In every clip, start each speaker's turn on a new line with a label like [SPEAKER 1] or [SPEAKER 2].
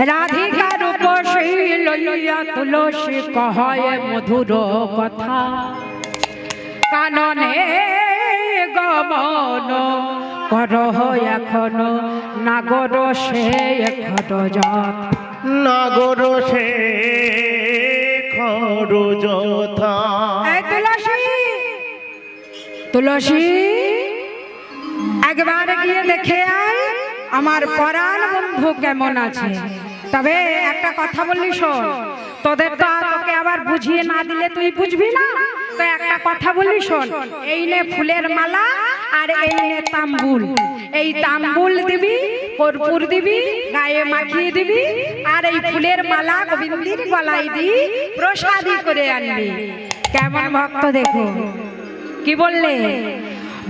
[SPEAKER 1] রাধিকার উপসী লইয়া তুলসী কহয় মধুর কথা, কাননে গমন করহ এখন নাগর সে খরজত।
[SPEAKER 2] নাগর সে খরজথা।
[SPEAKER 1] তুলসী তুলসী একবার গিয়ে দেখে আয় আমার পরাণ বন্ধু কেমন আছে। তবে একটা কথা বললি শোন, তোদের তো তোকে আবার বুঝিয়ে না দিলে তুই বুঝবি না, তো একটা কথা বললি শোন। এই নে ফুলের মালা আর এই নে তাম্বুল। এই তাম্বুল দিবি, কর্পূর দিবি, গায়ে মাখিয়ে দিবি, আর এই ফুলের মালা গোবিন্দের গলায় দি প্রসাদী করে আনবি। কেমন ভক্ত দেখো, কি বললে?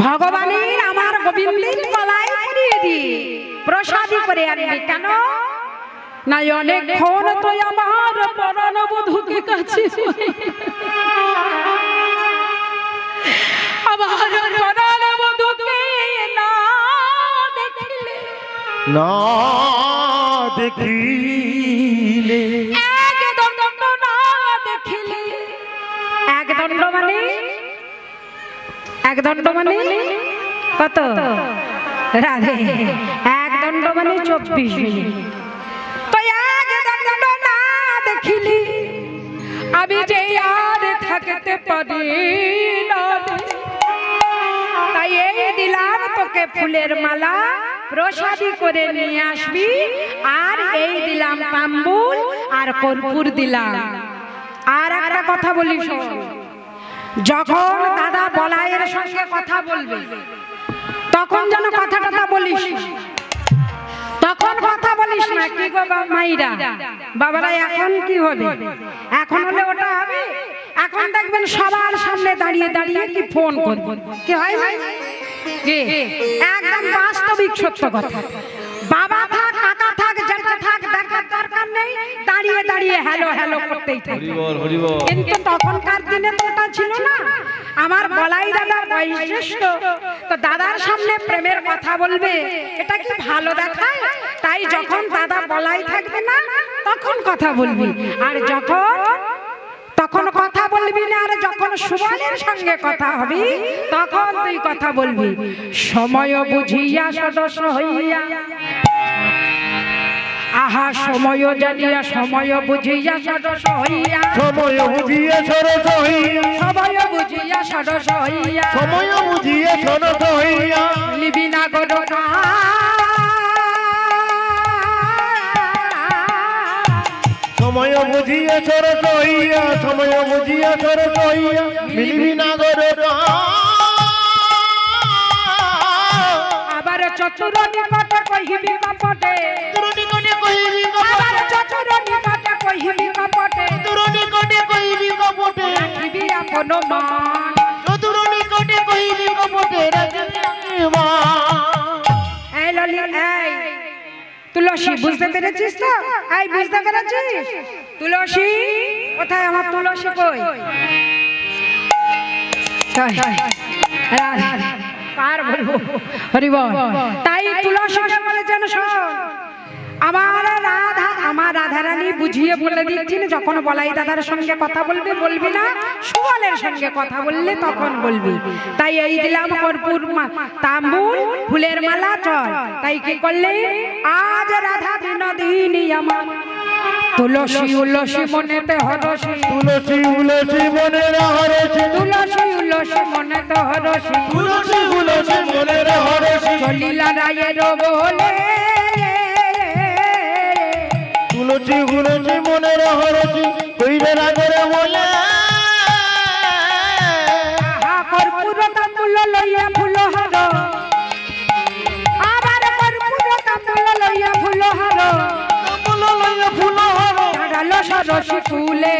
[SPEAKER 1] ভগবানের আমার গোবিন্দের গলায় পরিয়ে দি প্রসাদী করে আনবি। কেন না? অনেকক্ষণ তো আমার পরাণ বধূকে কাছে আমার পরাণ বধূকে না দেখিলে,
[SPEAKER 2] না দেখিলে,
[SPEAKER 1] এক দণ্ড না দেখিলে, এক দণ্ড মানে, এক দণ্ড মানে কত রাধে? এক দণ্ড মানে 24 মিনিট। তো এক দণ্ড না দেখিলি আমি যে আর থাকতে পারি না, তাই এই দিলাম তোকে ফুলের মালা, প্রসাদী করে নিয়ে আসবি। আর এই দিলাম তাম্বুল আর কর্পূর দিলাম। আর একটা কথা বলি শোন, যখন দাদা বলাইয়ের সঙ্গে কথা বলবে তখন যেন কথাটা বলিস, তখন কথা বলিস না। কি গো মাইরা বাবারা, এখন কি হবে? এখন হলে ওটা হবে। এখন দেখবেন সবার সামনে দাঁড়িয়ে দাঁড়িয়ে কি ফোন করবে, কি হয় ভাই? একদম বাস্তবিক সত্য কথা। বাবা থাক, কাকা থাক, জ্যাঠা থাক, দেখার দরকার নেই, দাঁড়িয়ে দাঁড়িয়ে হ্যালো হ্যালো করতেই থাকে। কিন্তু তখনকার দিনে তো ওটা ছিল না। আমার বলাই দাদা বয়োজ্যেষ্ঠ, তো দাদার সামনে প্রেমের কথা বলবে, এটা কি ভালো দেখায়? তাই যখন দাদা বলাই থাকবে না তখন কথা বলবি, আর যখন তখন কথা বলবি না। আর যখন সুবলের সঙ্গে কথা হবি তখন তুই কথা বলবি। সময় বুঝিয়া সদস্য হইয়া, আহা সময় জানিয়া, সময় বুঝিয়া সদস্য হইয়া,
[SPEAKER 2] সময় বুঝিয়ে সরস হইয়া,
[SPEAKER 1] সময় বুঝিয়া সদস্য হইয়া,
[SPEAKER 2] সময় বুঝিয়ে সরস হইয়া,
[SPEAKER 1] লিবি না গো না।
[SPEAKER 2] সময় বুঝিয়ে সরস হইয়া, সময় বুঝিয়ে সরস হইয়া, মিলিবি না গরে।
[SPEAKER 1] আবার চতুর নিকট কহিবি কপটে,
[SPEAKER 2] তুরুনি কহিবি
[SPEAKER 1] আবার চতুর নিকট কহিবি কপটে,
[SPEAKER 2] তুরুনি কহিবি কপটে,
[SPEAKER 1] রাখিবি আপন মান।
[SPEAKER 2] তুরুনি কহিবি কপটে, রাখিবি মান।
[SPEAKER 1] এই ললি, এই তুলসী, বুঝতে পেরেছিস তো? এই বুঝতে পেরেছিস? তুলসী কোথায়? আমার তুলসী কই? কার বলবো? হরি বল। তাই তুলসীকে বলেছেন শোন, আমার রাধা, আমার রাধারানী বুঝিয়ে বলে দিচ্ছেন, যখন বলাই দাদার সঙ্গে কথা বলবি বলবি না, সুবলের সঙ্গে কথা বললে তখন বলবি। তাই এই দিলাম কর্পূর, তাম্বুল, ফুলের মালা, চল। তাই কি করলে? আজ রাধা বিনোদিনী আমার, তুলসী উলসী মনেতে হরসী,
[SPEAKER 2] তুলসী উলসী মনের হরসী,
[SPEAKER 1] তুলসী উলসী মনেতে হরসী,
[SPEAKER 2] তুলসী উলসী মনের হরসী,
[SPEAKER 1] চলিলা রায়ের বলে,
[SPEAKER 2] তুলসী উলসী মনের হরসী, কইরে রাগরে বলে।
[SPEAKER 1] কর্পূর তাম্বুল লইয়া ফুলহার, আবার কর্পূর তাম্বুল লইয়া ফুলহার,
[SPEAKER 2] তাম্বুল লইয়া ফুলহার,
[SPEAKER 1] দাঁড়ালো সরসী কুলে,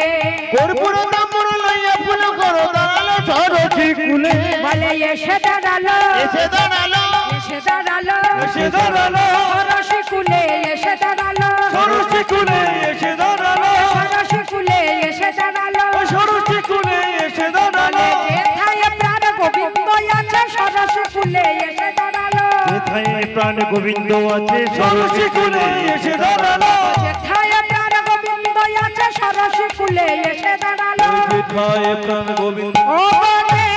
[SPEAKER 2] কর্পূর তাম্বুল লইয়া ফুল করো, দাঁড়ালো সরসী কুলে।
[SPEAKER 1] বলে এসে দাঁড়ালো,
[SPEAKER 2] এসে দাঁড়ালো,
[SPEAKER 1] এসে দাঁড়ালো,
[SPEAKER 2] এসে দাঁড়ালো,
[SPEAKER 1] সরসী কুলে এসে দাঁড়ালো,
[SPEAKER 2] সরসী কুলে এসে দাঁড়ালো,
[SPEAKER 1] সরসী কুলে এসে দাঁড়ালো,
[SPEAKER 2] সরসী কুলে এসে দাঁড়ালো।
[SPEAKER 1] যেথায় প্রাণ গোবিন্দ আছে সরসী কুলে এসে দাঁড়ালো,
[SPEAKER 2] যেথায় প্রাণ গোবিন্দ আছে সরসী কুলে এসে দাঁড়ালো।
[SPEAKER 3] কোথায় প্রাণ গোবিন্দ
[SPEAKER 1] ও কোথায়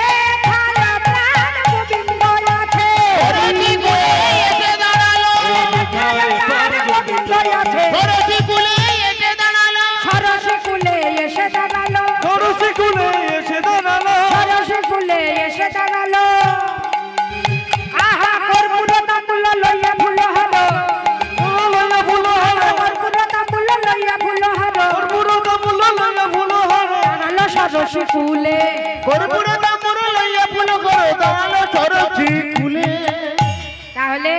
[SPEAKER 1] প্রাণ গোবিন্দ আছে?
[SPEAKER 4] সরসী কুলে এসে দাঁড়ালো
[SPEAKER 3] কোথায় প্রাণ গোবিন্দ
[SPEAKER 1] আছে?
[SPEAKER 4] সরসী কুলে এসে দাঁড়ালো
[SPEAKER 1] সরসী কুলে এসে দাঁড়ালো,
[SPEAKER 3] সরসী কুলে এসে দাঁড়ালো
[SPEAKER 1] সরসী কুলে এসে দাঁড়ালো। আহা কর্পূর তাম্বুল লইয়া ফুল হলো,
[SPEAKER 3] লইয়া ফুল হারা
[SPEAKER 1] কর্পূর তাম্বুল লইয়া ফুল হলো,
[SPEAKER 3] পুরো দামুল লইয়া ফুল হারা
[SPEAKER 1] দাঁড়ালো সরসী কুলে।
[SPEAKER 4] কর্পূর তাম্বুর লইয়া ফুল করে দাঁড়ালো সরসী
[SPEAKER 2] কুলে
[SPEAKER 1] তাহলে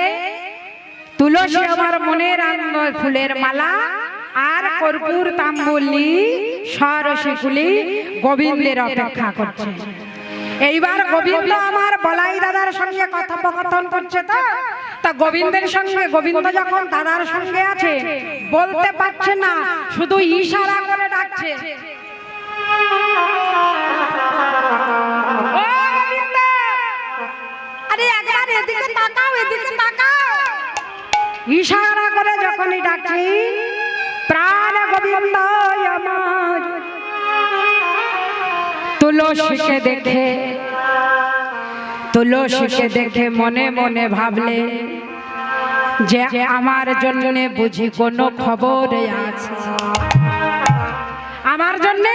[SPEAKER 1] তুলসী আমার মনের আনন্দ ফুলের মালা, আর কর্পূর তাম্বুলি সরসী কুলি গোবিন্দের অপেক্ষা করছে। এইবার গোবিন্দ আমার বলাই দাদার সঙ্গে কথোপকথন করছে, তো তা গোবিন্দের সঙ্গে, গোবিন্দ যখন দাদার সঙ্গে আছে বলতে পারছে না, শুধু ইশারা করে ডাকছে, ও গোবিন্দ, আরে একবার এদিকে তাকাও, এদিকে তাকাও। ইশারা করে যখনই ডাকছি, প্রাণ গোবিন্দ আমার তুলসীকে দেখে, তুলসীকে দেখে মনে মনে ভাবলে যে আমার জন্য বুঝি কোনো খবর আছে, আমার জন্য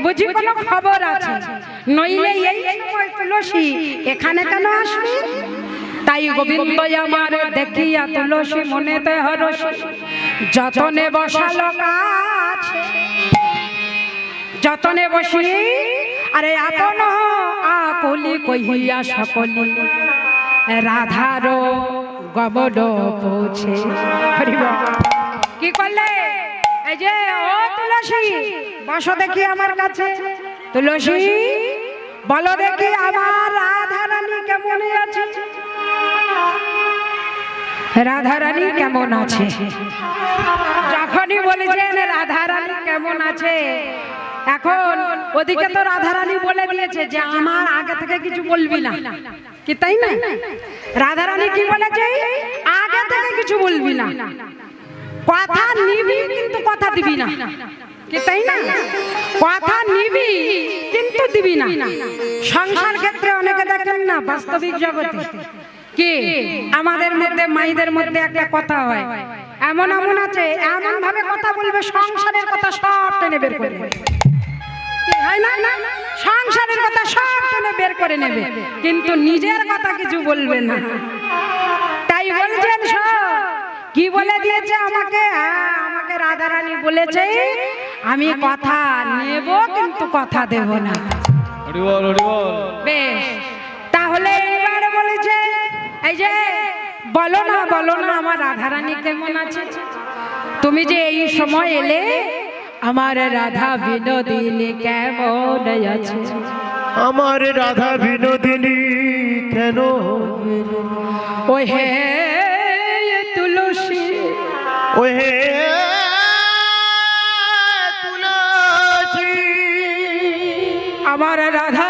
[SPEAKER 1] বুঝি কোনো খবর আছে, নইলে এই সময় তুলসী এখানে কেন আসবে? তাই গোবিন্দ আমার দেখিয়া তুলসী মনেতে হরসী, যতনে বসালো কাছে, যতনে বসি আরে আপন আকুলি কহিয়া সকলি রাধার গমন পৌঁছে। হরি বল। কি করলে? এই যে ও তুলসী, বসো দেখি আমার কাছে। তুলসী বলো দেখি আমার রাধা রানী কেমন আছে, রাধা রানী কেমন আছে? যখনই বলেছেন রাধা রানী কেমন আছে, এখন ওদিকে তো রাধা রানী বলে দিয়েছে যে আমার আগে থেকে কিছু বলবি না, কি তাই না? রাধা রানী কি বলেছে? আগে থেকে কিছু বলবি না, কথা নিবি কিন্তু কথা দিবি না, কি তাই না? কথা নিবি কিন্তু দিবি না। সংসার ক্ষেত্রে অনেকে দেখেন না, বাস্তবিক জগতে কি আমাদের মধ্যে মাইদের মধ্যে একটা কথা হয়, এমন এমন আছে, এমন ভাবে কথা বলবে সংসারের কথা সব টেনে বের করে নেবে, হয় না? সংসারের কথা সব টেনে বের করে নেবে, কিন্তু নিজের কথা কিছু বলবে না। তাই বলছেন কি বলে দিয়েছে আমাকে? আমাকে রাধা রানী বলেছে আমি কথা নেব কিন্তু কথা দেব না।
[SPEAKER 3] হরি বল হরি বল।
[SPEAKER 1] বেশ, তাহলে এবার বলেছে এই যে বলো না, বলো না আমার রাধা রানী কেমন আছে? তুমি যে এই সময় এলে, আমার রাধা বিনোদিনী কেমন আছে?
[SPEAKER 2] আমার রাধা বিনোদিনী কেন
[SPEAKER 1] ও হে তুলসী,
[SPEAKER 2] ও হে
[SPEAKER 4] তুলসী
[SPEAKER 1] আমার রাধা